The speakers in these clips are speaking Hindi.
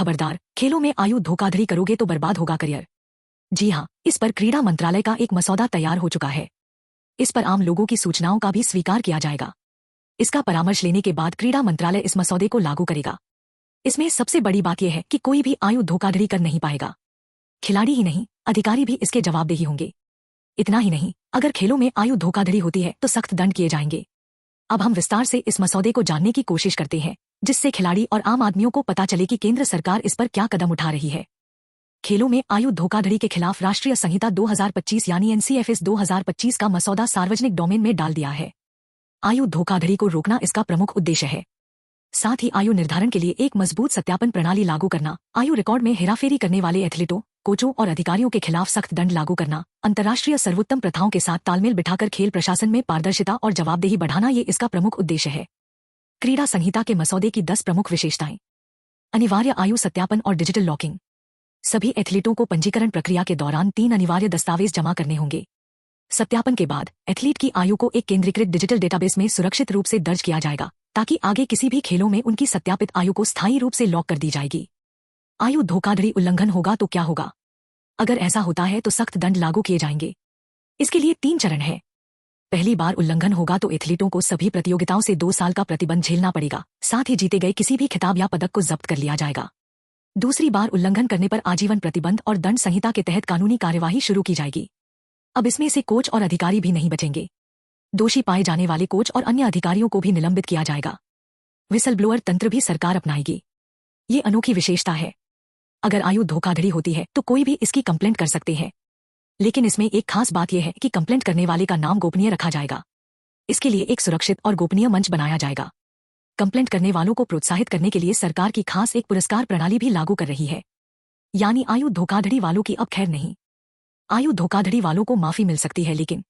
खबरदार, खेलों में आयु धोखाधड़ी करोगे तो बर्बाद होगा करियर। जी हाँ, इस पर क्रीड़ा मंत्रालय का एक मसौदा तैयार हो चुका है। इस पर आम लोगों की सूचनाओं का भी स्वीकार किया जाएगा। इसका परामर्श लेने के बाद क्रीड़ा मंत्रालय इस मसौदे को लागू करेगा। इसमें सबसे बड़ी बात यह है कि कोई भी आयु धोखाधड़ी कर नहीं पाएगा। खिलाड़ी ही नहीं, अधिकारी भी इसके जवाबदेही होंगे। इतना ही नहीं, अगर खेलों में आयु धोखाधड़ी होती है तो सख्त दंड किए जाएंगे। अब हम विस्तार से इस मसौदे को जानने की कोशिश करते हैं, जिससे खिलाड़ी और आम आदमियों को पता चले कि केंद्र सरकार इस पर क्या कदम उठा रही है। खेलों में आयु धोखाधड़ी के खिलाफ राष्ट्रीय संहिता 2025 यानी NCFS 2025 का मसौदा सार्वजनिक डोमेन में डाल दिया है। आयु धोखाधड़ी को रोकना इसका प्रमुख उद्देश्य है। साथ ही आयु निर्धारण के लिए एक मजबूत सत्यापन प्रणाली लागू करना, आयु रिकॉर्ड में हेराफेरी करने वाले एथलीटों, कोचों और अधिकारियों के खिलाफ सख्त दंड लागू करना, अंतर्राष्ट्रीय सर्वोत्तम प्रथाओं के साथ तालमेल बिठाकर खेल प्रशासन में पारदर्शिता और जवाबदेही बढ़ाना ये इसका प्रमुख उद्देश्य है। क्रीड़ा संहिता के मसौदे की 10 प्रमुख विशेषताएं। अनिवार्य आयु सत्यापन और डिजिटल लॉकिंग। सभी एथलीटों को पंजीकरण प्रक्रिया के दौरान 3 अनिवार्य दस्तावेज जमा करने होंगे। सत्यापन के बाद एथलीट की आयु को एक केंद्रीकृत डिजिटल डेटाबेस में सुरक्षित रूप से दर्ज किया जाएगा, ताकि आगे किसी भी खेलों में उनकी सत्यापित आयु को स्थायी रूप से लॉक कर दी जाएगी। आयु धोखाधड़ी उल्लंघन होगा तो क्या होगा? अगर ऐसा होता है तो सख्त दंड लागू किए जाएंगे। इसके लिए 3 चरण हैं। पहली बार उल्लंघन होगा तो एथलीटों को सभी प्रतियोगिताओं से 2 साल का प्रतिबंध झेलना पड़ेगा, साथ ही जीते गए किसी भी खिताब या पदक को जब्त कर लिया जाएगा। दूसरी बार उल्लंघन करने पर आजीवन प्रतिबंध और दंड संहिता के तहत कानूनी कार्यवाही शुरू की जाएगी। अब इसमें से कोच और अधिकारी भी नहीं बचेंगे। दोषी पाए जाने वाले कोच और अन्य अधिकारियों को भी निलंबित किया जाएगा। विसल ब्लोअर तंत्र भी सरकार अपनाएगी। ये अनोखी विशेषता है। अगर आयु धोखाधड़ी होती है तो कोई भी इसकी कंप्लेंट कर सकते हैं, लेकिन इसमें एक खास बात यह है कि कंप्लेंट करने वाले का नाम गोपनीय रखा जाएगा। इसके लिए एक सुरक्षित और गोपनीय मंच बनाया जाएगा। कंप्लेंट करने वालों को प्रोत्साहित करने के लिए सरकार की खास एक पुरस्कार प्रणाली भी लागू कर रही है। यानी आयु धोखाधड़ी वालों की अब खैर नहीं। आयु धोखाधड़ी वालों को माफी मिल सकती है, लेकिन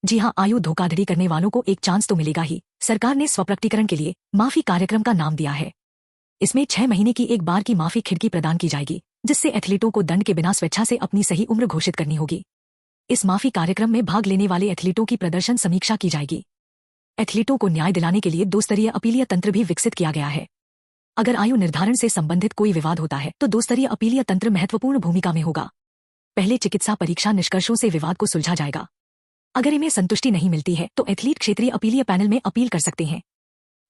जी हाँ, आयु धोखाधड़ी करने वालों को एक चांस तो मिलेगा ही। सरकार ने स्वप्रकटीकरण के लिए माफी कार्यक्रम का नाम दिया है। इसमें 6 महीने की एक बार की माफी खिड़की प्रदान की जाएगी, जिससे एथलीटों को दंड के बिना स्वेच्छा से अपनी सही उम्र घोषित करनी होगी। इस माफी कार्यक्रम में भाग लेने वाले एथलीटों की प्रदर्शन समीक्षा की जाएगी। एथलीटों को न्याय दिलाने के लिए 2 स्तरीय अपीलीय तंत्र भी विकसित किया गया है। अगर आयु निर्धारण से संबंधित कोई विवाद होता है तो 2 स्तरीय अपीलीय तंत्र महत्वपूर्ण भूमिका में होगा। पहले चिकित्सा परीक्षा निष्कर्षों से विवाद को सुलझा जाएगा। अगर इनमें संतुष्टि नहीं मिलती है तो एथलीट क्षेत्रीय अपीलीय पैनल में अपील कर सकते हैं।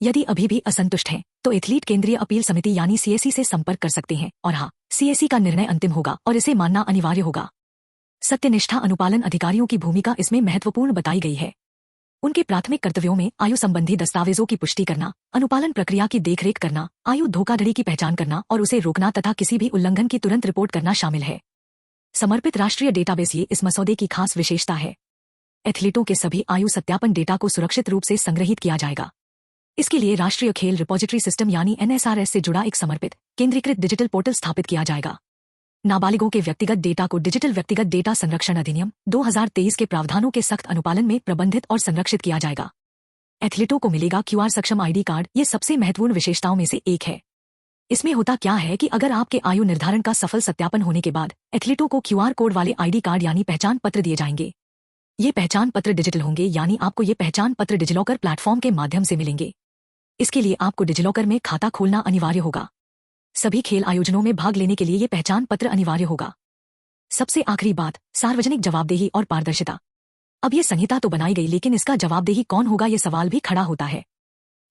यदि अभी भी असंतुष्ट हैं तो एथलीट केंद्रीय अपील समिति यानी CAC से संपर्क कर सकते हैं, और हाँ, CAC का निर्णय अंतिम होगा और इसे मानना अनिवार्य होगा। सत्यनिष्ठा अनुपालन अधिकारियों की भूमिका इसमें महत्वपूर्ण बताई गई है। उनके प्राथमिक कर्तव्यों में आयु संबंधी दस्तावेजों की पुष्टि करना, अनुपालन प्रक्रिया की देखरेख करना, आयु धोखाधड़ी की पहचान करना और उसे रोकना तथा किसी भी उल्लंघन की तुरंत रिपोर्ट करना शामिल है। समर्पित राष्ट्रीय डेटाबेस ये इस मसौदे की खास विशेषता है। एथलीटों के सभी आयु सत्यापन डेटा को सुरक्षित रूप से संग्रहित किया जाएगा। इसके लिए राष्ट्रीय खेल रिपोजिटरी सिस्टम यानी NSRS से जुड़ा एक समर्पित केंद्रीकृत डिजिटल पोर्टल स्थापित किया जाएगा। नाबालिगों के व्यक्तिगत डेटा को डिजिटल व्यक्तिगत डेटा संरक्षण अधिनियम 2023 के प्रावधानों के सख्त अनुपालन में प्रबंधित और संरक्षित किया जाएगा। एथलीटों को मिलेगा QR सक्षम ID कार्ड। ये सबसे महत्वपूर्ण विशेषताओं में से एक है। इसमें होता क्या है कि अगर आपके आयु निर्धारण का सफल सत्यापन होने के बाद एथलीटों को QR कोड वाले ID कार्ड यानी पहचान पत्र दिए जाएंगे। ये पहचान पत्र डिजिटल होंगे, यानी आपको ये पहचान पत्र डिजिलॉकर प्लेटफॉर्म के माध्यम से मिलेंगे। इसके लिए आपको डिजिलॉकर में खाता खोलना अनिवार्य होगा। सभी खेल आयोजनों में भाग लेने के लिए ये पहचान पत्र अनिवार्य होगा। सबसे आखिरी बात, सार्वजनिक जवाबदेही और पारदर्शिता। अब ये संहिता तो बनाई गई, लेकिन इसका जवाबदेही कौन होगा, ये सवाल भी खड़ा होता है।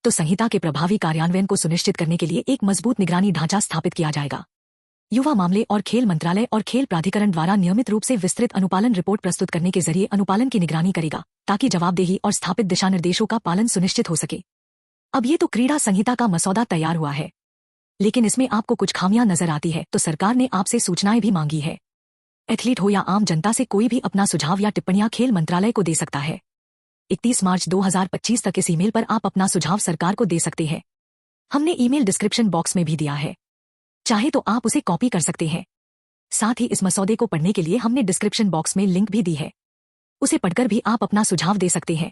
तो संहिता के प्रभावी कार्यान्वयन को सुनिश्चित करने के लिए एक मजबूत निगरानी ढांचा स्थापित किया जाएगा। युवा मामले और खेल मंत्रालय और खेल प्राधिकरण द्वारा नियमित रूप से विस्तृत अनुपालन रिपोर्ट प्रस्तुत करने के जरिए अनुपालन की निगरानी करेगा, ताकि जवाबदेही और स्थापित दिशानिर्देशों का पालन सुनिश्चित हो सके। अब ये तो क्रीड़ा संहिता का मसौदा तैयार हुआ है, लेकिन इसमें आपको कुछ खामियां नजर आती है, तो सरकार ने आपसे सूचनाएं भी मांगी है। एथलीट हो या आम जनता से कोई भी अपना सुझाव या टिप्पणियां खेल मंत्रालय को दे सकता है। 31 मार्च 2025 तक इस ईमेल पर आप अपना सुझाव सरकार को दे सकते हैं। हमने ईमेल डिस्क्रिप्शन बॉक्स में भी दिया है, चाहे तो आप उसे कॉपी कर सकते हैं। साथ ही इस मसौदे को पढ़ने के लिए हमने डिस्क्रिप्शन बॉक्स में लिंक भी दी है, उसे पढ़कर भी आप अपना सुझाव दे सकते हैं।